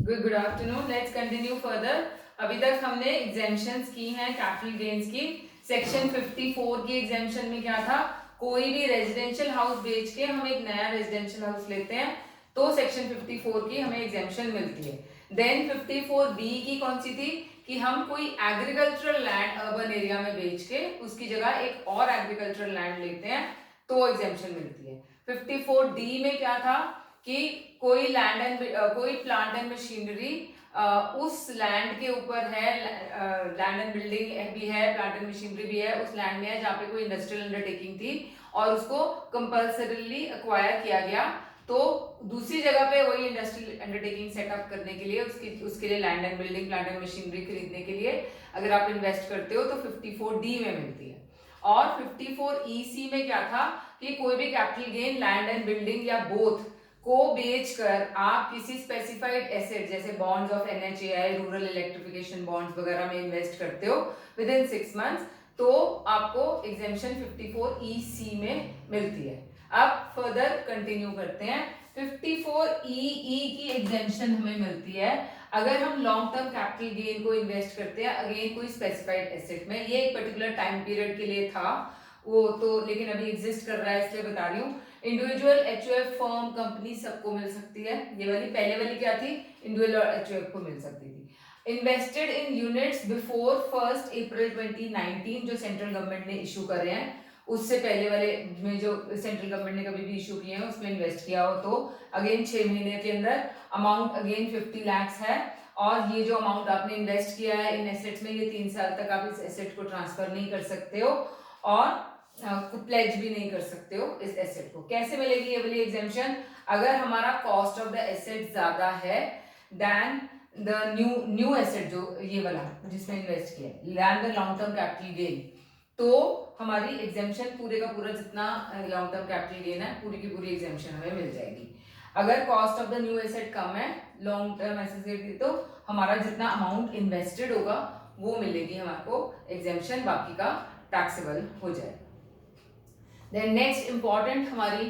Good afternoon. Let's continue further. अभी तक हमने एग्जेम्पशंस की हैं कैपिटल गेन्स की। सेक्शन 54 की एग्जेम्पशन में क्या था, कोई भी रेजिडेंशियल हाउस बेच के हम एक नया रेजिडेंशियल हाउस लेते हैं तो सेक्शन 54 की हमें एग्जेम्पशन मिलती है। देन 54B की कौन सी थी कि हम कोई एग्रीकल्चरल लैंड अर्बन एरिया में बेच के उसकी जगह एक और एग्रीकल्चरल लैंड लेते हैं तो एग्जेम्पशन मिलती है। 54D में क्या था कि कोई लैंड एंड कोई प्लांट एंड मशीनरी उस लैंड के ऊपर है, लैंड एंड बिल्डिंग भी है, प्लांट एंड मशीनरी भी है, उस लैंड में है जहाँ पे कोई इंडस्ट्रियल अंडरटेकिंग थी और उसको कंपल्सरीली अक्वायर किया गया, तो दूसरी जगह पे वही इंडस्ट्रियल अंडरटेकिंग सेटअप करने के लिए उसके लिए land and building, plant and machinery खरीदने के लिए अगर आप इन्वेस्ट करते हो तो 54D में मिलती है। और 54EC में क्या था कि कोई भी capital gain land and building या बोथ को बेचकर आप किसी स्पेसिफाइड एसेट जैसे bonds of NHAI, rural electrification bonds वगैरह में इन्वेस्ट करते हो विद इन 6 मंथ्स तो आपको एग्जेम्पशन 54EC में मिलती है। अब फर्दर कंटिन्यू करते हैं। 54EE की एग्जेम्पशन हमें मिलती है अगर हम लॉन्ग टर्म कैपिटल गेन को इन्वेस्ट करते हैं अगेन कोई स्पेसिफाइड एसेट में। ये एक पर्टिकुलर टाइम पीरियड के लिए था वो तो, लेकिन अभी एग्जिस्ट कर रहा है इसलिए बता रही हूँ। इंडिविजुअल, एचयूएफ, फर्म, कंपनी सबको मिल सकती है। ये वाली पहले वाली क्या थी, इंडिविजुअल और एचयूएफ को मिल सकती थी। इन्वेस्टेड इन यूनिट्स बिफोर 1 अप्रैल 2019 जो सेंट्रल गवर्नमेंट ने इशू करे हैं, उससे पहले वाले में जो सेंट्रल गवर्नमेंट ने कभी भी इशू किए हैं उसमें इन्वेस्ट किया हो तो अगेन 6 महीने के अंदर अमाउंट अगेन 50 लाख है। और ये जो अमाउंट आपने इन्वेस्ट किया है इन एसेट्स में, ये 3 साल तक आप इस एसेट को ट्रांसफर नहीं कर सकते हो और प्लेज भी नहीं कर सकते हो इस एसेट को। कैसे मिलेगी ये वाली एग्जेम्पशन, अगर हमारा कॉस्ट ऑफ द एसेट ज्यादा है देन द न्यू एसेट जो ये वाला जिसमें इन्वेस्ट किया है then the long term capital gain, तो हमारी एग्जेम्पशन पूरे का पूरा जितना लॉन्ग टर्म कैपिटल गेन है पूरी की पूरी एग्जेम्पशन हमें मिल जाएगी। अगर cost of the new asset कम है लॉन्ग टर्म एसेट तो हमारा जितना अमाउंट इन्वेस्टेड होगा वो मिलेगी हमारे को एग्जेम्पशन, बाकी का टैक्सेबल हो जाएगा। देन नेक्स्ट इंपॉर्टेंट हमारी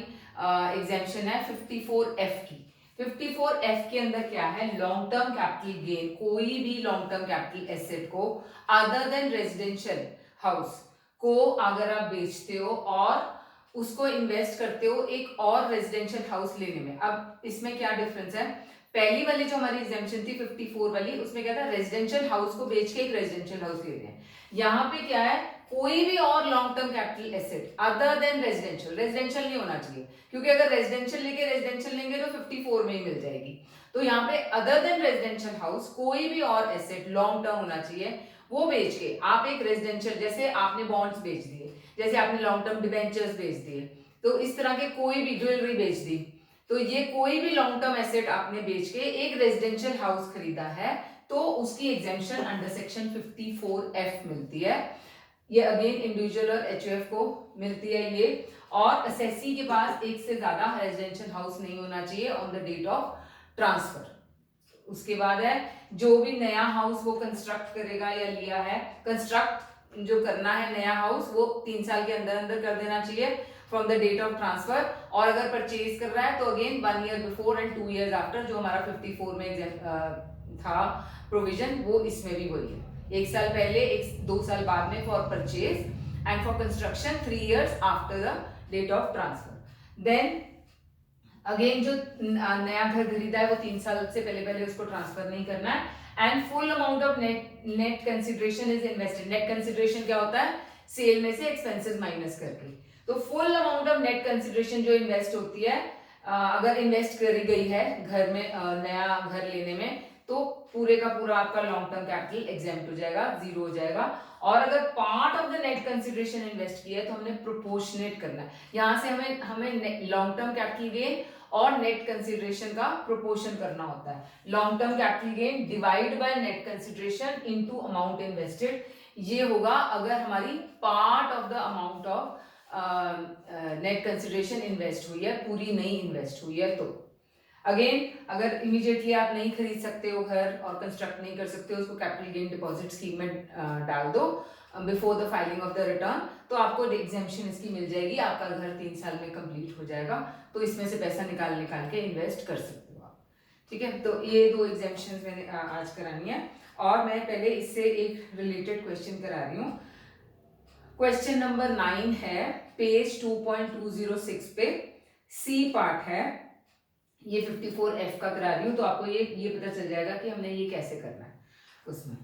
एग्जेम्पशन है 54F की। 54F के अंदर क्या है, लॉन्ग टर्म कैपिटल गेन, कोई भी लॉन्ग टर्म कैपिटल एसेट को अदर देन रेजिडेंशियल हाउस को अगर आप बेचते हो और उसको इन्वेस्ट करते हो एक और रेजिडेंशियल हाउस लेने में। अब इसमें क्या डिफरेंस है, पहली वाली जो हमारी एग्जेम्पशन थी 54 वाली, उसमें क्या था, रेजिडेंशियल हाउस को बेच के एक रेजिडेंशियल हाउस लेते हैं। यहाँ पे क्या है, कोई भी और long term capital asset other than residential, residential नहीं होना चाहिए क्योंकि अगर रेजिडेंशियल लेके रेजिडेंशियल लेंगे तो 54 में ही मिल जाएगी। तो यहाँ पे अदर देन रेजिडेंशियल हाउस कोई भी और एसेट लॉन्ग टर्म होना चाहिए, वो बेच के आप एक रेजिडेंशियल, जैसे आपने बॉन्ड्स बेच दिए, जैसे आपने लॉन्ग टर्म डिबेंचर्स बेच दिए, तो इस तरह के कोई भी ज्वेलरी बेच दी, तो ये कोई भी लॉन्ग टर्म एसेट आपने बेच के एक रेजिडेंशियल हाउस खरीदा है तो उसकी एग्जेम्पशन अंडर सेक्शन 54F मिलती है। ये अगेन इंडिविजुअल और एचयूएफ को मिलती है ये। और असेसी के पास एक से ज्यादा रेजिडेंशियल हाउस नहीं होना चाहिए on the date of transfer. उसके बाद है जो भी नया हाउस वो कंस्ट्रक्ट करेगा या लिया है, कंस्ट्रक्ट जो करना है नया हाउस वो 3 साल के अंदर अंदर कर देना चाहिए from the date of transfer. और अगर परचेज कर रहा है तो again 1 year before and 2 years after, जो हमारा 54 में था प्रोविजन वो इसमें भी वही है, 1 साल पहले 2 साल बाद में for purchase and for construction 3 years after the date of transfer. Then again जो नया घर खरीदा है वो 3 साल से पहले उसको ट्रांसफर नहीं करना है। And full amount of net consideration is invested. Net consideration क्या होता है, सेल में से एक्सपेंसेस माइनस करके। तो full amount of net consideration जो इन्वेस्ट होती है, अगर इन्वेस्ट करी गई है घर में, नया घर लेने में, तो पूरे का पूरा आपका लॉन्ग टर्म कैपिटल एग्जेम्प्ट हो जाएगा, जीरो हो जाएगा। और अगर part of the net consideration invest किया है तो हमने प्रोपोर्शनेट करना है। यहाँ से हमें लॉन्ग टर्म कैपिटल गेन और नेट कंसिडरेशन का प्रोपोर्शन करना होता है। Long term capital gain divide by net consideration into amount invested, ये होगा अगर हमारी part of the amount of net consideration invest हुई है, पूरी नहीं इन्वेस्ट हुई है। तो अगेन अगर इमीडिएटली आप नहीं खरीद सकते हो घर और कंस्ट्रक्ट नहीं कर सकते हो, उसको कैपिटल गेन डिपॉजिट स्कीम में डाल दो before the filing of the return, तो आपको एग्जेम्पशन इसकी मिल जाएगी, आपका घर 3 साल में कंप्लीट हो जाएगा, तो इसमें से पैसा निकाल के इन्वेस्ट कर सकते हो आप। ठीक है, तो ये 2 एग्जाम्शन मैंने आज करानी है। और मैं पहले इससे एक रिलेटेड क्वेश्चन करा रही हूँ। क्वेश्चन नंबर 9 है, पेज 2.206 पे, सी पार्ट है, ये 54F का करा रही हूँ, तो आपको ये पता चल जाएगा कि हमने ये कैसे करना है। उसमें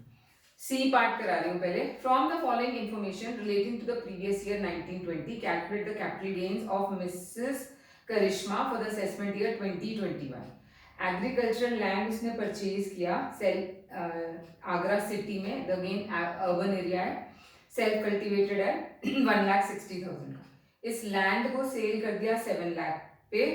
सी पार्ट करा रही हूँ पहले। From the following information relating to the previous year 1920 calculate the capital gains of Mrs Karishma for the assessment year 2021। Agricultural land उसने परचेज किया आगरा सिटी में, द अगेन अर्बन एरिया है, सेल्फ कल्टिवेटेड है, 1,60,000 का। इस लैंड को सेल कर दिया 7 लाख पे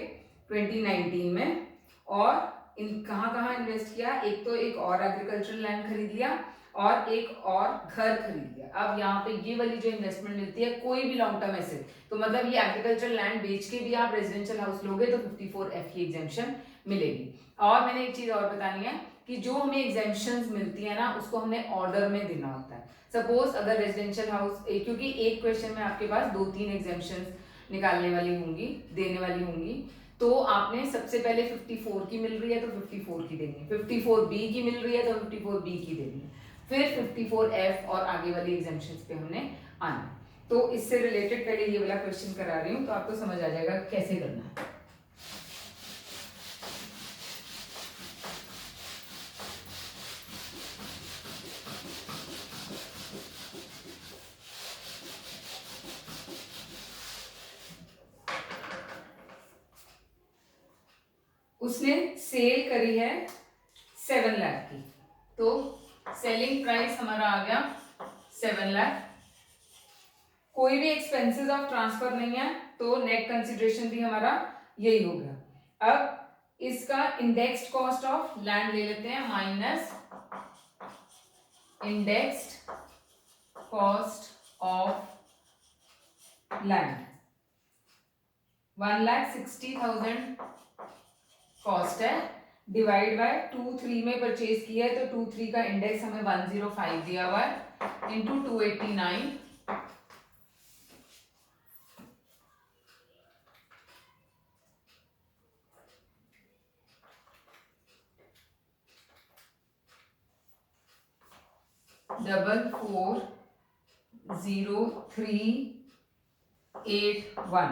2019 में। और इन कहाँ इन्वेस्ट किया, एक तो एक और एग्रीकल्चरल लैंड खरीद लिया और एक और घर खरीद लिया। अब यहाँ पे ये वाली जो इन्वेस्टमेंट मिलती है, कोई भी लॉन्ग टर्म एसेट, तो मतलब ये एग्रीकल्चर लैंड बेच के भी आप रेजिडेंशियल हाउस लोगे तो 54F की एग्जेम्पशन मिलेगी। और मैंने एक चीज और बतानी है कि जो हमें एग्जेम्पशंस मिलती है ना, उसको हमें ऑर्डर में देना होता है। सपोज अगर रेजिडेंशियल हाउस, क्योंकि एक क्वेश्चन में आपके पास 2-3 एग्जेम्पशंस निकालने वाली होंगी, देने वाली होंगी, तो आपने सबसे पहले 54 की मिल रही है तो 54 की देनी है, 54B की मिल रही है तो 54B की देनी है, फिर 54F और आगे वाली एग्जाम्पशंस पे हमने आना। तो इससे रिलेटेड पहले ये वाला क्वेश्चन करा रही हूँ, तो आपको समझ आ जाएगा कैसे करना है। उसने सेल करी है 7 लाख की, तो सेलिंग प्राइस हमारा आ गया 7 लाख। कोई भी एक्सपेंसेस ऑफ ट्रांसफर नहीं है, तो नेट कंसिडरेशन भी हमारा यही हो गया। अब इसका इंडेक्स्ड कॉस्ट ऑफ लैंड ले लेते हैं, minus indexed cost of land, 1,60,000 cost है, डिवाइड बाय 2-3 में परचेज किया है, तो 2-3 का इंडेक्स हमें 105 दिया हुआ है, इंटू 289, डबल 40381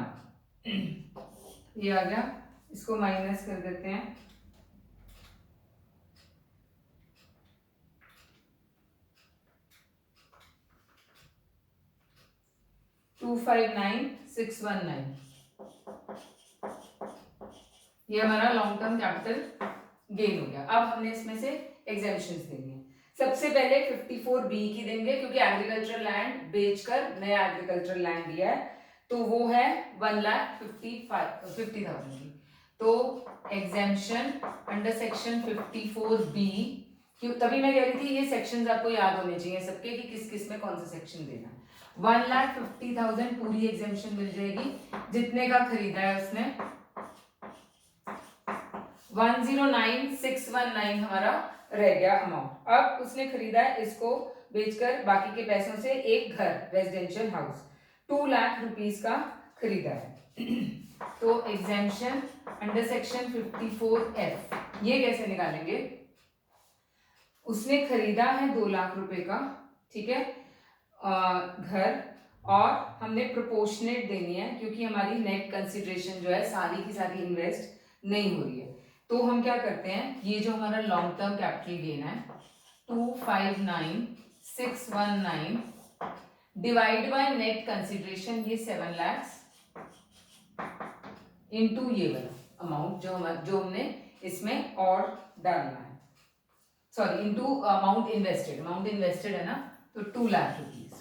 ये आ गया। इसको माइनस कर देते हैं, 259,619, ये हमारा लॉन्ग टर्म कैपिटल गेन हो गया। अब हमने इसमें से एग्जेम्पशंस देंगे। सबसे पहले 54B की देंगे, क्योंकि एग्रीकल्चर लैंड बेचकर नया एग्रीकल्चर लैंड लिया है, तो वो है 1,50,000 की। तो एग्जेम्पशन अंडर सेक्शन 54B, क्यों तभी मैं कह रही थी ये सेक्शंस आपको याद होने चाहिए सबके कि किस किस में कौन सा सेक्शन देना है। 1,50,000 पूरी एग्जेम्पशन मिल जाएगी, जितने का खरीदा है उसने 109,619 हमारा रह गया अमाउंट। अब उसने खरीदा है इसको बेचकर बाकी के पैसों से एक घर रेजिडेंशियल हाउस 2 लाख रुपीस का खरीदा है। तो एग्जेम्पशन अंडर सेक्शन 54F ये कैसे निकालेंगे? उसने खरीदा है 2 लाख रुपए का, ठीक है, घर, और हमने प्रोपोर्शनेट देनी है, क्योंकि हमारी नेट कंसिडरेशन जो है सारी की सारी इन्वेस्ट नहीं हो रही है। तो हम क्या करते हैं, ये जो हमारा लॉन्ग टर्म कैपिटल गेन है 259,619 डिवाइड बाय नेट कंसिडरेशन, ये 7 लाख, इनटू ये वाला अमाउंट जो हमने इसमें और डालना है, सॉरी इनटू अमाउंट इन्वेस्टेड है ना, तो 2 लाख रुपीस।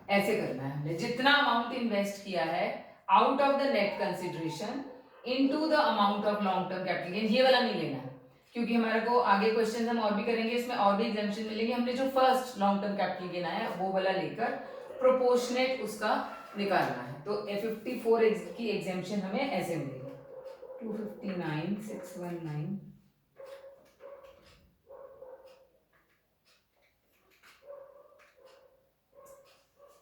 ऐसे करना है हमने, जितना अमाउंट इन्वेस्ट किया है out of the net consideration into the amount of long term capital gain, ये वाला नहीं लेना है, क्योंकि हमारे को आगे क्वेश्चन हम और भी करेंगे, इसमें और भी एग्जाम्पशन मिलेंगे। हमने जो first long term capital gain आया वो वाला लेकर प्रोपोर्शनेट उसका निकालना है। तो 54 की एग्जाम्पशन हमें ऐसे मिलेगी, 259,619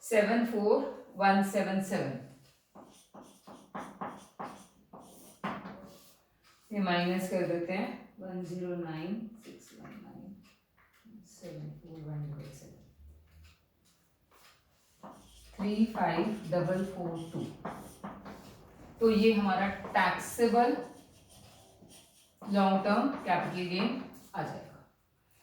74177, ये माइनस कर देते हैं 109,619,74107 35,442। तो ये हमारा taxable long term capital gain आ जाएगा।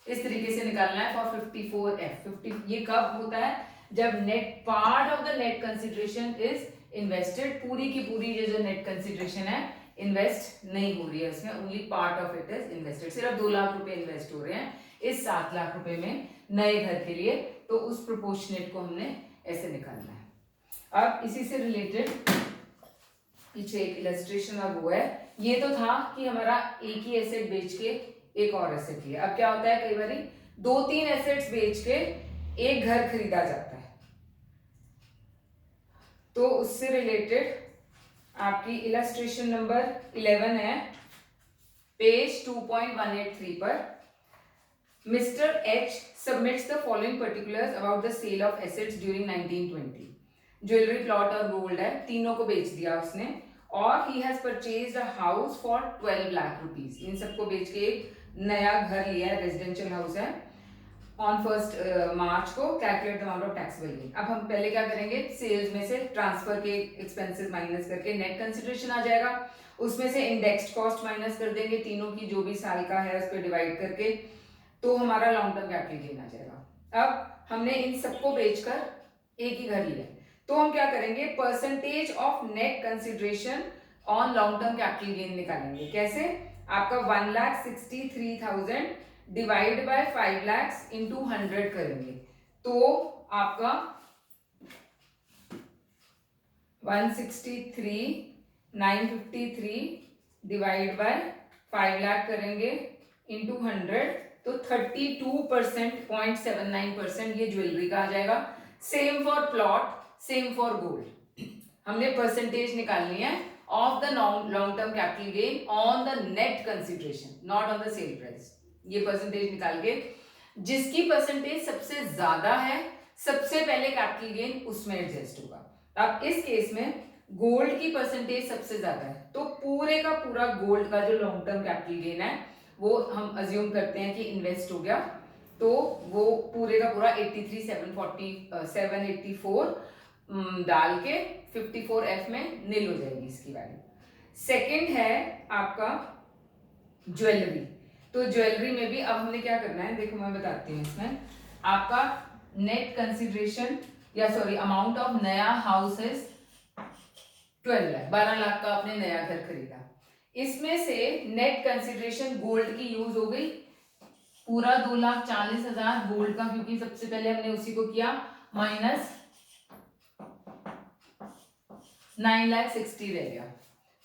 इस तरीके से निकालना है फॉर 54F। 50 ये कब होता है? जब net part of the net consideration is invested, पूरी की पूरी ये जो नेट कंसिडरेशन है इन्वेस्ट नहीं हो रही है, इसमें only part of it is invested. सिर्फ 2 लाख रुपए इन्वेस्ट हो रहे हैं इस 7 लाख रुपए में नए घर के लिए, तो उस प्रोपोर्शनेट को हमने ऐसे निकालना है। अब इसी से रिलेटेड पीछे एक इलस्ट्रेशन और वो है, ये तो था कि हमारा एक ही एसेट बेच के एक और एसेट लिया। अब क्या होता है, कई बार 2-3 एसेट्स बेच के एक घर खरीदा जाता है, तो उससे रिलेटेड आपकी इलस्ट्रेशन नंबर 11 है, पेज 2.183 पर। Mister H submits the following particulars about the sale of assets during 1920। Jewellery, plot और गोल्ड है, तीनों को बेच दिया उसने, और he has purchased a house for 12 lakh rupees. इन सबको बेच के एक नया घर लिया है, रेजिडेंशियल हाउस है। ऑन 1 मार्च को calculate the amount of taxable gain. अब हम पहले क्या करेंगे, सेल्स में से ट्रांसफर के एक्सपेंसेस माइनस करके नेट कंसिडरेशन आ जाएगा, उसमें से इंडेक्स्ड कॉस्ट माइनस कर देंगे, तीनों की जो भी साल का है उस पर डिवाइड करके, तो हमारा लॉन्ग टर्म कैपिटल गेन आ जाएगा। अब हमने इन सबको बेचकर एक ही घर लिया, तो हम क्या करेंगे, percentage of net consideration on long term capital gain निकालेंगे। कैसे? आपका 1,63,000 डिवाइड बाय 5 लाख इंटू 100 करेंगे, तो आपका 163,953 डिवाइड बाय 5 लाख करेंगे इंटू 100, तो 32.79% ये ज्वेलरी का आ जाएगा। Same for plot, same for gold. हमने परसेंटेज निकालनी है of the long term capital gain on the net consideration, not on the sale price. ये परसेंटेज निकाल के जिसकी परसेंटेज सबसे ज्यादा है, सबसे पहले कैपिटल गेन उसमें एडजस्ट होगा। अब इस केस में गोल्ड की परसेंटेज सबसे ज्यादा है, तो पूरे का पूरा गोल्ड का जो लॉन्ग टर्म कैपिटल गेन है वो हम अज्यूम करते हैं कि इन्वेस्ट हो गया, तो वो पूरे का पूरा 784 डाल के 54F में नील हो जाएगी इसकी वैल्यू। सेकंड है आपका ज्वेलरी, तो ज्वेलरी में भी अब हमने क्या करना है, देखो मैं बताती हूँ। इसमें आपका नेट कंसिडरेशन या सॉरी अमाउंट ऑफ नया हाउस इज 12 लाख, 12 लाख का आपने नया घर खरीदा, इसमें से नेट कंसिडरेशन गोल्ड की यूज हो गई पूरा 2,40,000 गोल्ड का, क्योंकि सबसे पहले हमने उसी को किया, माइनस 9,60,000 रह गया।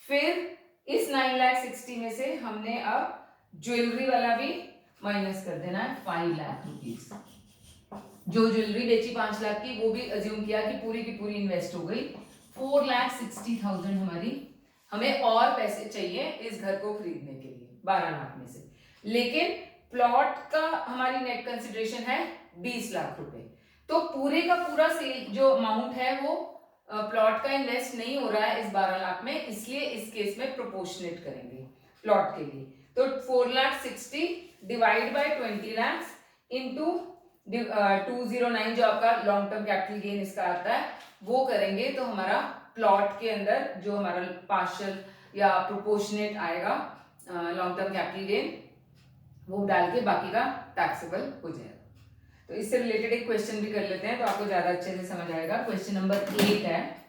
फिर इस 9,60,000 में से हमने अब ज्वेलरी वाला भी माइनस कर देना है 5 लाख रुपीज। जो ज्वेलरी बेची 5 लाख की, वो भी अज्यूम किया कि पूरी की पूरी इन्वेस्ट हो गई। 4,60,000 हमारी, हमें और पैसे चाहिए इस घर को खरीदने के लिए 12 लाख में से, लेकिन प्लॉट का हमारी नेट कंसिडरेशन है 20 लाख रुपए, तो पूरे का पूरा सेल जो अमाउंट है वो प्लॉट का इन्वेस्ट नहीं हो रहा है इस 12 लाख में, इसलिए इस केस में प्रोपोर्शनेट करेंगे प्लॉट के लिए। तो 4,60,000 डिवाइड बाय 20 लाख इंटू 209 जो आपका लॉन्ग टर्म कैपिटल गेन इसका आता है वो करेंगे, तो हमारा प्लॉट के अंदर जो हमारा पार्शियल या प्रोपोर्शनेट आएगा लॉन्ग टर्म कैपिटल गेन, वो डाल के बाकी का टैक्सेबल हो जाएगा। तो इससे रिलेटेड एक क्वेश्चन भी कर लेते हैं, तो आपको ज्यादा अच्छे से समझ आएगा। क्वेश्चन नंबर 8 है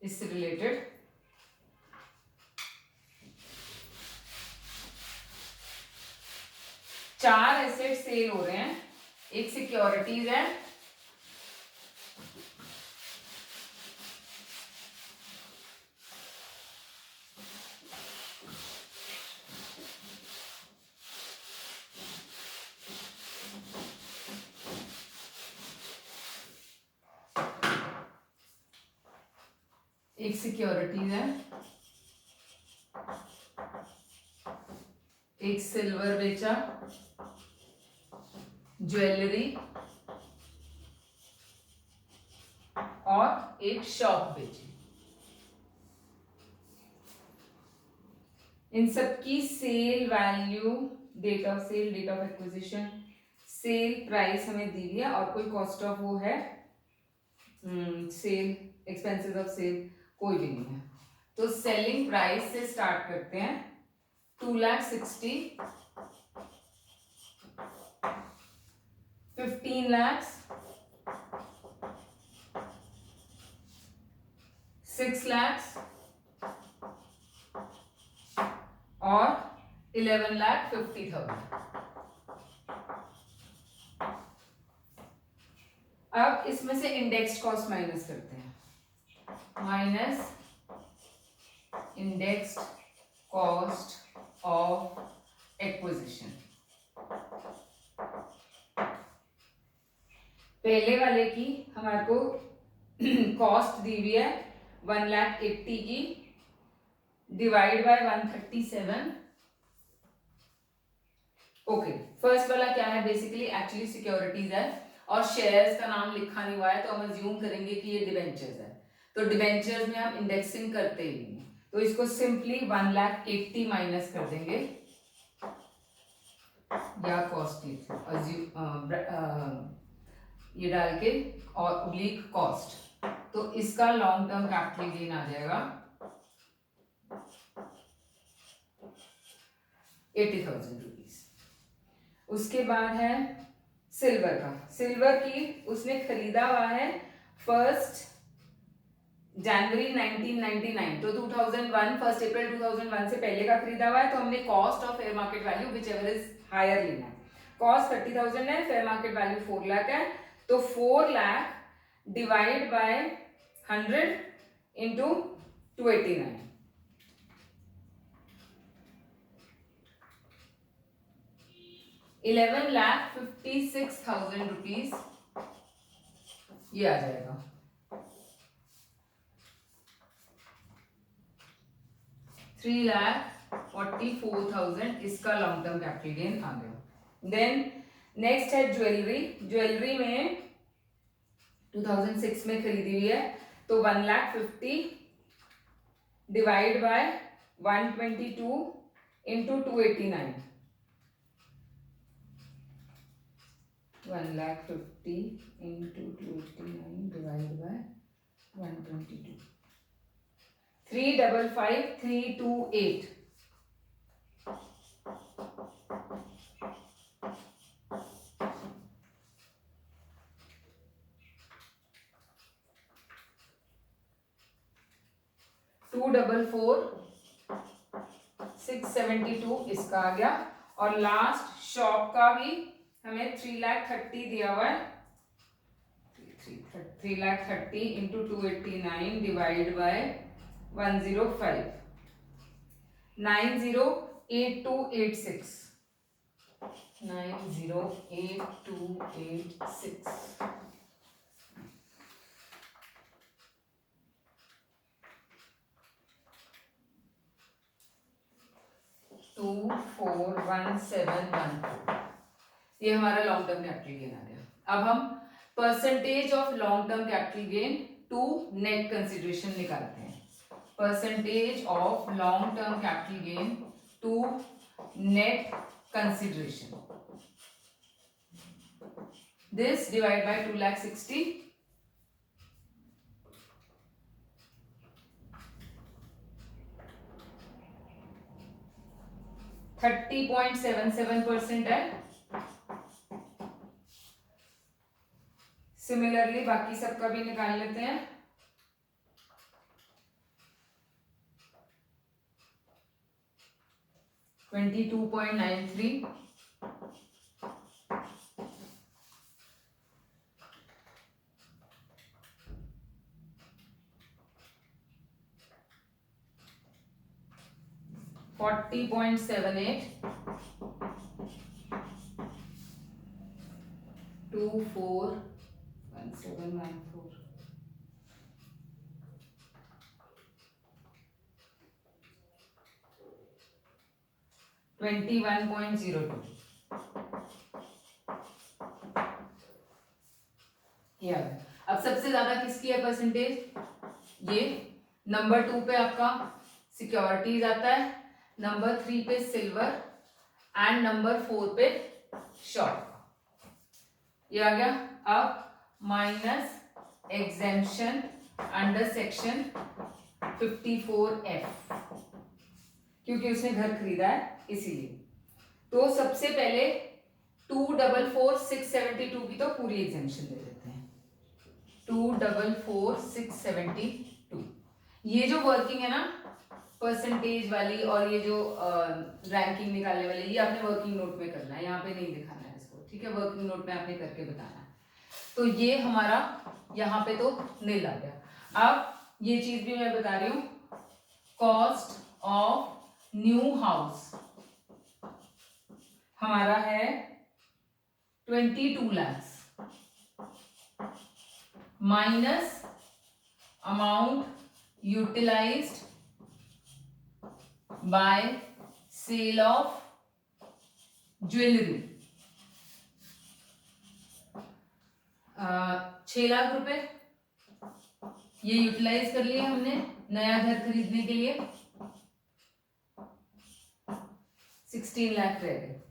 इससे रिलेटेड। चार एसेट सेल हो रहे हैं, एक सिक्योरिटीज है, एक सिक्योरिटीज है, एक सिल्वर बेचा, ज्वेलरी और एक शॉप बेची। इन सब की sale value, date of sale, date of acquisition, sale price हमें दी हुई है और कोई कॉस्ट ऑफ वो है सेल, एक्सपेंसेस ऑफ सेल कोई भी नहीं है। तो सेलिंग प्राइस से स्टार्ट करते हैं। 2,60,000, 15 lakhs, 6 lakhs और 11,50,000। अब इसमें से इंडेक्स कॉस्ट माइनस करते हैं, minus indexed cost of acquisition. पहले वाले की हमारे को कॉस्ट दी हुई है 1,80,000 की, डिवाइड बाय 137। ओके, फर्स्ट वाला क्या है, बेसिकली एक्चुअली सिक्योरिटीज है और शेयर्स का नाम लिखा नहीं हुआ है, तो हम अज्यूम करेंगे कि ये डिबेंचर्स है। तो डिबेंचर्स में हम इंडेक्सिंग करते ही नहीं, तो इसको सिंपली 1,80,000 माइनस कर देंगे, या कॉस्ट ये डाल के और ओब्लिक कॉस्ट, तो इसका लॉन्ग टर्म कैपिटल गेन आ जाएगा 80,000 रुपीज। उसके बाद है सिल्वर का। सिल्वर की उसने खरीदा हुआ है 1 जनवरी 1999, तो 2001, 1 अप्रैल 2001 से पहले का खरीदा हुआ है, तो हमने cost of fair market value whichever is higher लेना है। कॉस्ट 30,000 है, फेयर मार्केट वैल्यू 4 लाख है, तो 4 lakh divide by 100 into 289, 11,56,000 rupees ये आ जाएगा। 3,44,000 इसका लॉन्ग टर्म कैपिटल गेन आ गया। देन नेक्स्ट है ज्वेलरी। ज्वेलरी में 2006 में खरीदी हुई है, तो 1,50,000 divide by 122 into 289, 1,50,000 into 289 divide by 122, 355,328। Two 672 इसका आ गया। और लास्ट शॉप का भी हमें 3,30,000 दिया हुआ है, 3,30,000 इंटू 289 डिवाइड बाय 105, 908286, 908286। 241714, ये हमारा लॉन्ग टर्म कैपिटल गेन आ गया। अब हम percentage of long term capital gain to net consideration निकालते हैं। Percentage of long term capital gain to net consideration, this divide by 2,60,000, 30.77% है। सिमिलरली बाकी सबका भी निकाल लेते हैं। $22.93, 40.78, 241714, 21.02। अब सबसे ज्यादा किसकी है परसेंटेज, ये नंबर 2 पे आपका सिक्योरिटीज आता है, नंबर 3 पे सिल्वर एंड नंबर 4 पे शॉर्ट। ये आ गया। अब minus exemption under section 54F, क्योंकि उसने घर खरीदा है इसीलिए। तो सबसे पहले 244,672 की तो पूरी एग्जेम्पशन दे देते हैं। 244,672 ये जो वर्किंग है ना परसेंटेज वाली और ये जो रैंकिंग निकालने वाली, ये आपने वर्किंग नोट में करना है, यहाँ पे नहीं दिखाना है इसको, ठीक है। वर्किंग नोट में आपने करके बताना है। तो ये हमारा यहाँ पे तो नील आ गया। अब ये चीज भी मैं बता रही हूँ, कॉस्ट ऑफ न्यू हाउस हमारा है 22 lakhs minus amount utilised by sale of jewellery 6 lakh रुपए ये यूटिलाइज कर लिए हमने नया घर खरीदने के लिए। 16 लाख रह गए।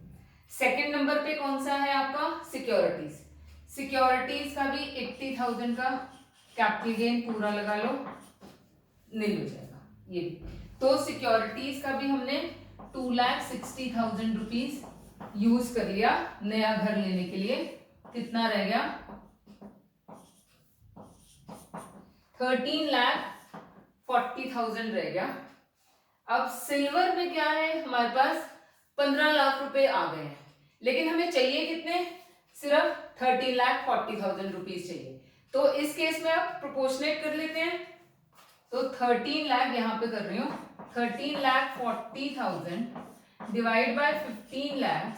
सेकेंड नंबर पे कौन सा है आपका, सिक्योरिटीज। सिक्योरिटीज का भी 80,000 का कैपिटल गेन पूरा लगा लो, नील हो जाएगा ये भी। तो सिक्योरिटीज का भी हमने 2,60,000 रुपीज यूज कर लिया नया घर लेने के लिए। कितना रह गया, 13,40,000 रह गया। अब सिल्वर में क्या है, हमारे पास 15 लाख रुपए आ गए हैं, लेकिन हमें चाहिए कितने, सिर्फ 13,40,000 रुपीज चाहिए। तो इस केस में आप प्रोपोर्शनेट कर लेते हैं। तो 13 लाख यहां पे कर रही हूं, 13,40,000 डिवाइड बाय 15 लाख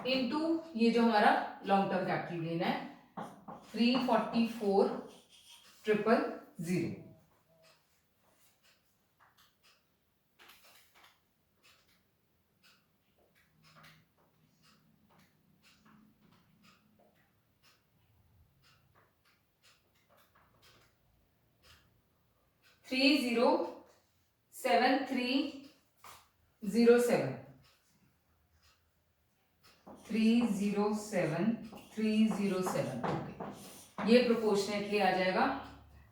इनटू ये जो हमारा लॉन्ग टर्म कैपिटल गेन है 344,000। 307,307 307,307 ओके, ये प्रोपोर्शनेटली आ जाएगा।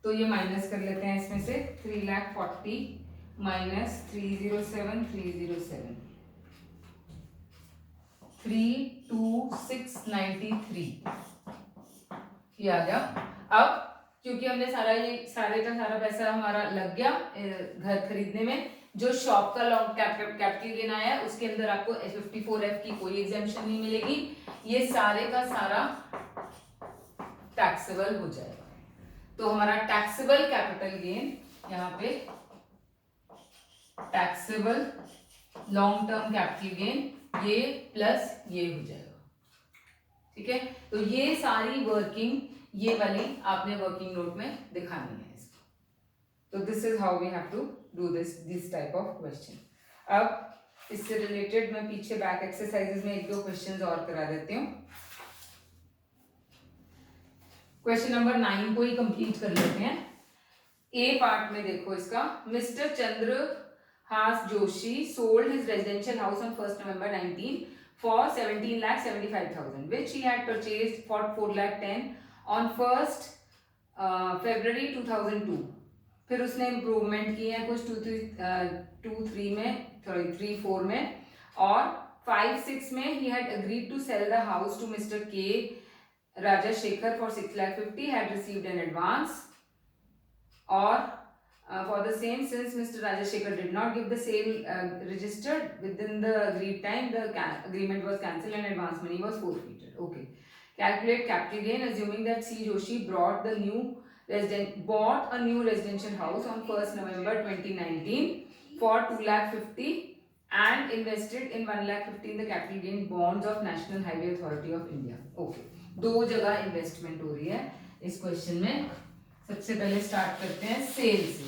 तो ये माइनस कर लेते हैं इसमें से, 3,40,000 माइनस 307 307 32693 ये आ गया। अब क्योंकि हमने सारा ये सारे का सारा पैसा हमारा लग गया घर खरीदने में, जो शॉप का लॉन्ग कैपिटल गेन आया है उसके अंदर आपको 54F की कोई एग्जेम्पशन नहीं मिलेगी। ये सारे का सारा टैक्सेबल हो जाएगा। तो हमारा टैक्सेबल कैपिटल गेन यहाँ पे taxable long term capital gain ये प्लस ये हो जाएगा, ठीक है। तो ये सारी वर्किंग ये वाली आपने वर्किंग नोट में दिखानी है इसको। तो this is how we have to do this type of question. अब इससे रिलेटेड मैं पीछे बैक एक्सरसाइजेज में 1-2 क्वेश्चंस और करा देती हूँ। क्वेश्चन नंबर 9 को ही कंप्लीट कर लेते हैं। ए पार्ट में देखो इसका, mister Chandrahas Joshi sold his residential house on 1 November 19 for 17,75,000 which he had purchased for 4,10,000 on 1st February 2002। फिर उसने इम्प्रूवमेंट की है कुछ 2-3 में, सॉरी 3-4 में, और 5-6 में he had agreed to sell the house to Mr. K. Rajashekhar for 6,50,000, had received an advance, or for the same, since Mr. Rajashekhar did not give the sale registered within the agreed time, the agreement was cancelled and advance money was forfeited. Okay. Calculate capital gain assuming that C. Joshi bought a new residential house on 1st November 2019 for 2,50,000 and invested in 1,50,000 in the capital gain bonds of National Highway Authority of India. Okay. 2 जगह investment हो रही है इस question में। सबसे पहले start करते हैं सेल से।